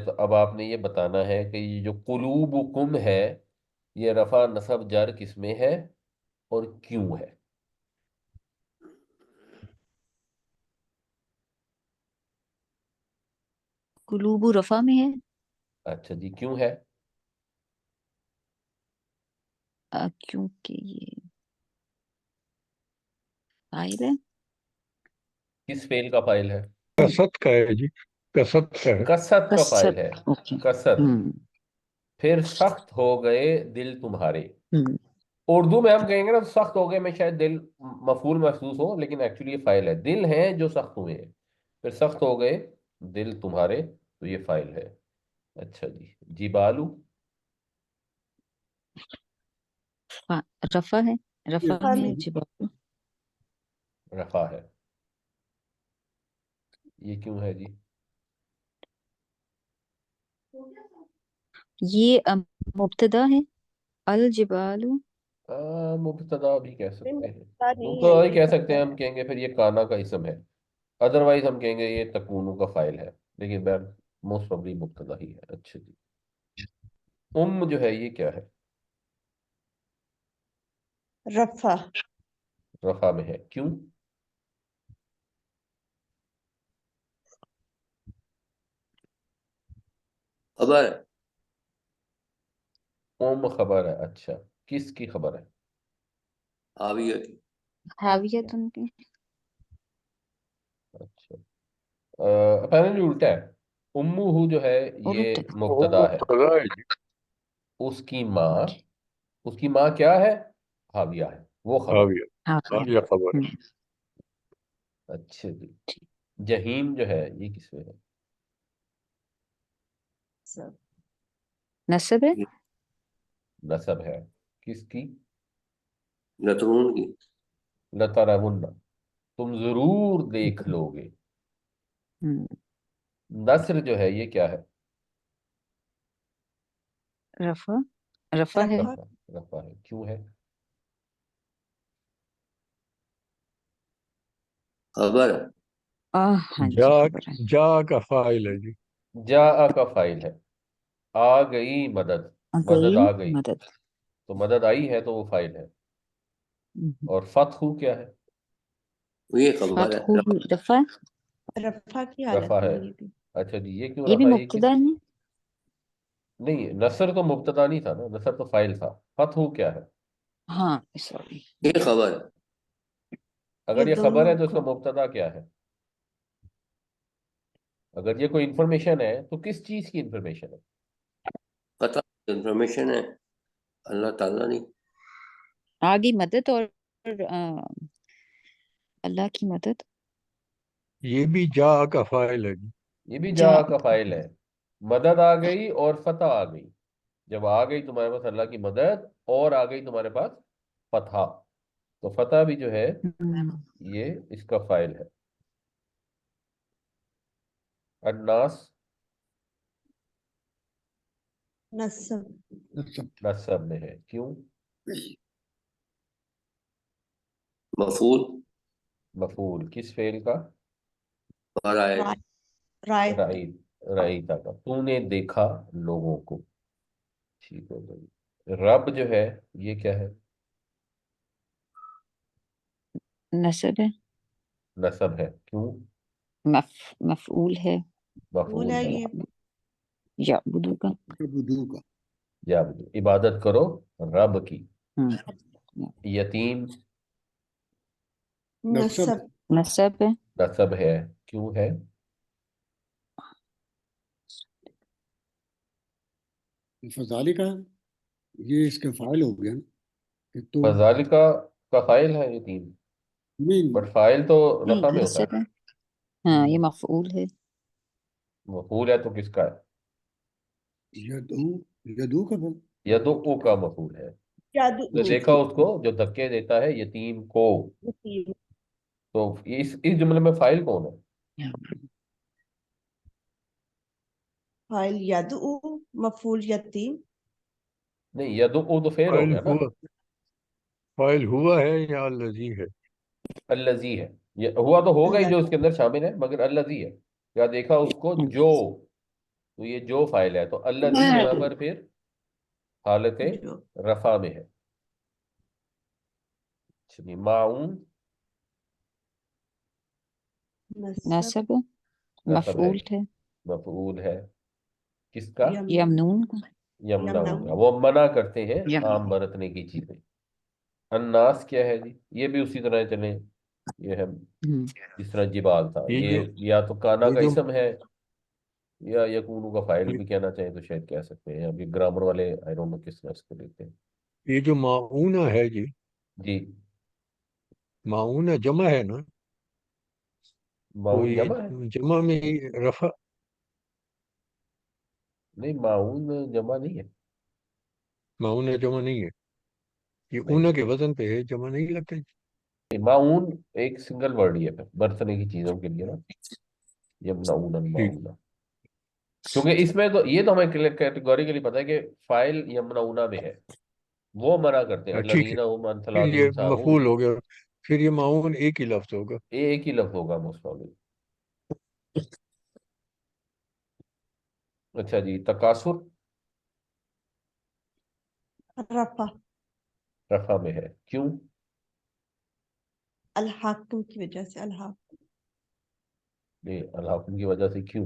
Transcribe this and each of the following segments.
تو اب آپ نے یہ بتانا ہے کہ یہ جو قلوبکم ہے یہ رفع نصب جر کس میں ہے اور کیوں ہے؟ قلوب رفع میں ہے، اچھا جی، کیوں ہے؟ کیونکہ یہ فائل ہے۔ کس فعل کا فاعل ہے؟ کسرت کا ہے جی، کسرت کا ہے۔ کثرت کا فاعل ہے، کثرت، اوکے۔ کثرت۔ ہوں پھر سخت ہو گئے دل تمہارے، ہوں اردو میں ہم کہیں گے نا سخت ہو گئے میں شاید دل مفعول محسوس ہو، لیکن ایکچولی یہ فاعل ہے، دل ہیں جو سخت ہوئے ہیں، پھر سخت ہو گئے دل تمہارے، تو یہ فاعل ہے۔ اچھا جی، جبالو رفع ہے، رفع رفع میں میں جبال۔ رفع ہے، یہ کیوں ہے جی؟ یہ مبتدا ہے، الجبال۔ مبتدا بھی کہہ نہیں، سکتے ہیں، مبتدا نہیں ہے مبتدا ہی یہ، کہہ سکتے ہیں، خبر ہم کہیں گے پھر یہ کانا کا اسم ہے، ادروائز ہم کہیں گے یہ تکونو کا فاعل ہے، لیکن موسٹ پروبلی مبتدا ہی ہے۔ اچھا جی، جو ہے یہ کیا ہے؟ ہے رفع۔ رفع میں ہے، کیوں؟ خبر ہے، خبر ہے، اچھا، کس کی خبر ہے؟ حاویہ کی۔ حاویت ان کے۔ اچھا، اپیرنٹلی الٹا ہے، امہ جو ہے یہ الٹا، وہ مبتدا ہے، مبتدا ہے جی۔ اس کی ماں، اوکے۔ اس کی ماں کیا ہے؟ حاویہ ہے، وہ خبر ہے۔ حاویہ، حاویہ۔ حاویہ خبر ہے۔ اچھا جی، جہیم جو ہے یہ کس میں ہے؟ نصب ہے۔ نسب ہے، کس کی؟ نترون کی۔ لترون، تم ضرور دیکھ لو گے۔ ہوں، نصر جو ہے یہ کیا ہے؟ رفع، رفع ہے۔ رفع رفع، رفع ہے، کیوں ہے؟ خبر ہے، ہاں جا، جی، خبر ہے۔ جا کا فاعل ہے جی۔ جاء کا فاعل ہے، آ گئی مدد، مدد گئی آ گئی، مدد۔ تو مدد آئی ہے تو وہ فاعل ہے۔ اور فتح کیا ہے؟ یہ خبر ہے، فتح بھی رفع ہے۔ رفع کی حالت رفع میں ہے، یہ بھی۔ اچھا جی، یہ کیوں یہ بھی رفع ہے؟ یہ کس؟ مبتدا نہیں؟ نہیں، نصر تو مبتدا نہیں تھا نا، نصر تو فاعل تھا، فتح کیا ہے؟ ہاں سوری۔ یہ خبر ہے، اگر یہ خبر دونوں ہے تو اس کا کو مبتدا کیا ہے؟ اگر یہ کوئی انفارمیشن ہے تو کس چیز کی انفارمیشن ہے؟ پتہ انفارمیشن ہے، اللہ تعالیٰ نہیں۔ آگے مدد اور اللہ کی مدد۔ یہ بھی جا کا فاعل ہے جی۔ یہ بھی جا، جا کا فاعل ہے، مدد آ گئی اور فتح آ گئی، جب آ گئی تمہارے پاس اللہ کی مدد اور آ گئی تمہارے پاس فتح، تو فتح بھی جو ہے یہ اس کا فاعل ہے۔ الناس نصب۔ نصب میں ہے، کیوں؟ مفعول، مفعول کس فعل کا؟ فرائض۔ رائت۔ رعیتا کا، تو نے دیکھا لوگوں کو، ٹھیک ہو گئی۔ رب جو ہے یہ کیا ہے؟ نصب ہے، نصب ہے، کیوں؟ مفعول ہے۔ مفعول مفعول ہے ہے، یہ۔ یعبدو کا۔ یا عبادت کرو رب کی۔ ہوں، یتیم نصب۔ نصب ہے۔ نصب ہے، کیوں ہے؟ فضالی کا یہ اس کا فائل ہو گیا نا کہ تو فذالکا کا فاعل ہے یتیم، مین بٹ فاعل تو نہیں، رفع میں ہوتا نصب ہے، ہے، ہاں یہ مفعول ہے۔ مفعول ہے تو کس کا ہے؟ یدو، یدو کا بول یدعو کا مفعول ہے، تو جادو۔ دیکھا اس کو جو دھکے دیتا ہے یتیم کو، تو اس جملے میں فاعل کون ہے؟ فاعل یدعو، مفعول یتیم۔ نہیں، یدعو تو فعل ہو فاعل گیا نا، ہوا، فاعل ہوا ہے یا الذی ہے؟ الذی ہے، یہ ہوا تو ہوگا ہی اللہ جو اس کے اندر شامل ہے، مگر الذی ہے، یا دیکھا اس کو جو، تو یہ جو فائل ہے، تو الذی یہاں پر پھر حالت جو رفع میں ہے. چلیے معاون نصب نصب نصب ہے، مفعول ہے. مفعول ہے کس کا؟ یمنون کا. یمنعون کا. وہ منع کرتے ہیں عام یمنون. برتنے کی چیزیں. الناس کیا ہے جی؟ یہ بھی اسی طرح چلیں، یہ ہے ہم، جس طرح جبال تھا، یہ یہ جو یا تو کانا یہ کا جو اسم ہے یا یکونو کا فائل بھی کہنا چاہیں تو شاید کہہ سکتے ہیں. ابھی گرامر والے آئی ڈونٹ نو کس طرح اس کو لیتے ہیں. یہ جو معونہ ہے جی، جی معونہ جمع ہے نا، تو معاون یہ جمع ہے؟ جمع میں ہی رفع. نہیں، معاون جمع نہیں ہے. معونہ جمع نہیں ہے، یہ نہیں اونا کے وزن پہ ہے، جمع نہیں لگتا جی. نہیں، معاون ایک سنگل ورڈ ہی ہے پھر برتنے کی چیزوں کے لیے نا، یمنعون ٹھیک. المعون. کیونکہ اس میں تو یہ تو ہمیں کیٹیگوریکلی پتا ہے کہ فائل یمنعون میں ہے، وہ منع کرتے ہیں ٹھیک ہے، الذین هم عن پھر یہ صلاتهم ساہون. مفعول ہو گیا، پھر یہ معون ایک ہی لفظ ہوگا. ایک ہی لفظ ہوگا موسٹ پرابلی. اچھا جی، تکاثر رفع رفع میں ہے، کیوں؟ الحاکم کی وجہ سے. الحاکم نہیں، الحاکم کی وجہ سے کیوں؟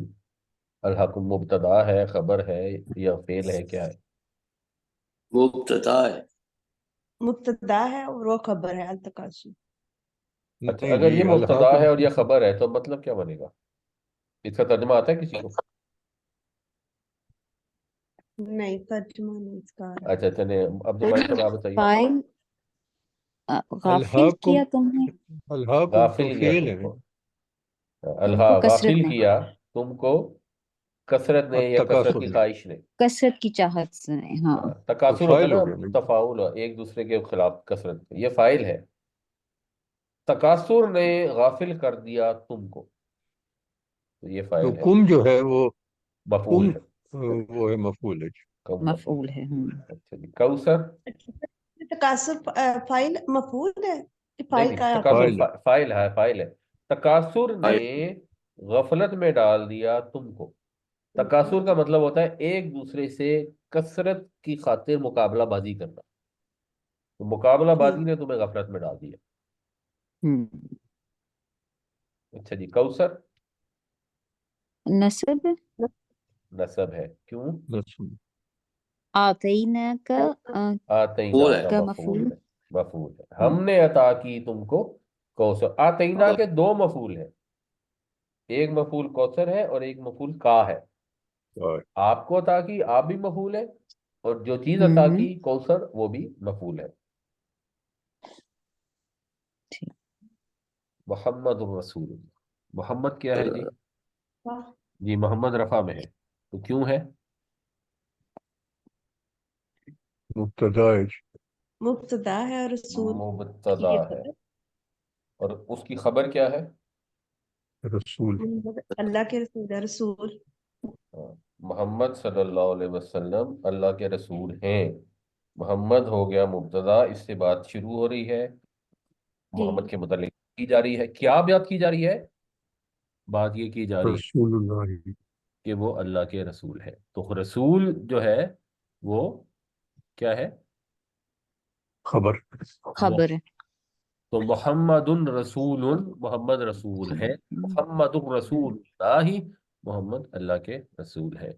الحاکم مبتدا ہے، خبر ہے یا فعل ہے، کیا ہے؟ مبتدا ہے. مبتدا ہے اور وہ خبر ہے. التکاسر اچھا، نہیں اگر جی، یہ مبتدا الحاکم ہے اور یہ خبر ہے تو مطلب کیا بنے گا؟ اس کا ترجمہ آتا ہے کسی کو؟ نہیں، ترجمہ نہیں اس کا. اچھا چلیں، اب جماعت صاحب آپ بتائیے. فائل غافل الحاکم کیا تم نے الحاکم تو غافل کیا فعل تم ہے. کو، تم کو کثرت غافل نے. کیا تم کو کثرت نے یا کثرت کی التکاسل خواہش نے. کثرت کی چاہت سے. ہاں. تو تکاثر ہوتا ہے فائل نا، ہو گیا نا. تفاعل، ایک دوسرے کے خلاف کثرت. یہ فائل ہے. تکاثر نے غافل کر دیا تم کو، تو یہ تو فائل ہے، کم جو ہے وہ مفعول کم ہے. وہ ہے مفعول ہے جی. کم مفعول ہے. ہم. اچھا جی، کوثر. تکاسر فائل مفعول ہے کہ نہیں فائل نہیں، کا ہے آپ کو؟ فائل ہے. فائل ہے، فائل ہے. تکاثر نے غفلت میں ڈال دیا تم کو. تکاثر کا مطلب ہوتا ہے ایک دوسرے سے کثرت کی خاطر مقابلہ بازی کرنا. تو مقابلہ بازی نے تمہیں غفلت میں ڈال دیا. ہم. اچھا جی، کوثر نصب نسب ہے، کیوں؟ بس. آتینا کا آتینا مفعول ہے. کا کا مفعول مفعول. ہے. مفعول ہے، ہم نے عطا کی تم کو کوثر. آتینا کے دو مفعول ہیں، ایک مفعول کوثر ہے اور ایک مفعول کا ہے. آپ کو عطا کی، آپ بھی مفعول ہے، اور جو چیز عطا ہم. کی کوثر وہ بھی مفعول ہے. ٹھیک. محمد الرسول اللہ. محمد کیا ہے جی؟ جی محمد رفع میں ہے، تو کیوں ہے؟ مبتدا ہے جی. مبتدا ہے اور رسول مبتدا کی ہے، خبر. اور اس کی خبر کیا ہے؟ رسول. اللہ کے رسول ہے. رسول محمد صلی اللہ علیہ وسلم اللہ کے رسول ہیں. محمد ہو گیا مبتدا، اس سے بات شروع ہو رہی ہے، جی محمد کے متعلق کی جا رہی ہے. کیا بات کی جا رہی ہے؟ بات یہ کی جا رہی ہے رسول اللہ. کہ وہ اللہ کے رسول ہے. تو رسول جو ہے وہ کیا ہے؟ خبر. خبر ہے. تو محمد رسول، محمد رسول ہے. محمد الرسول اللہ، محمد اللہ کے رسول ہے.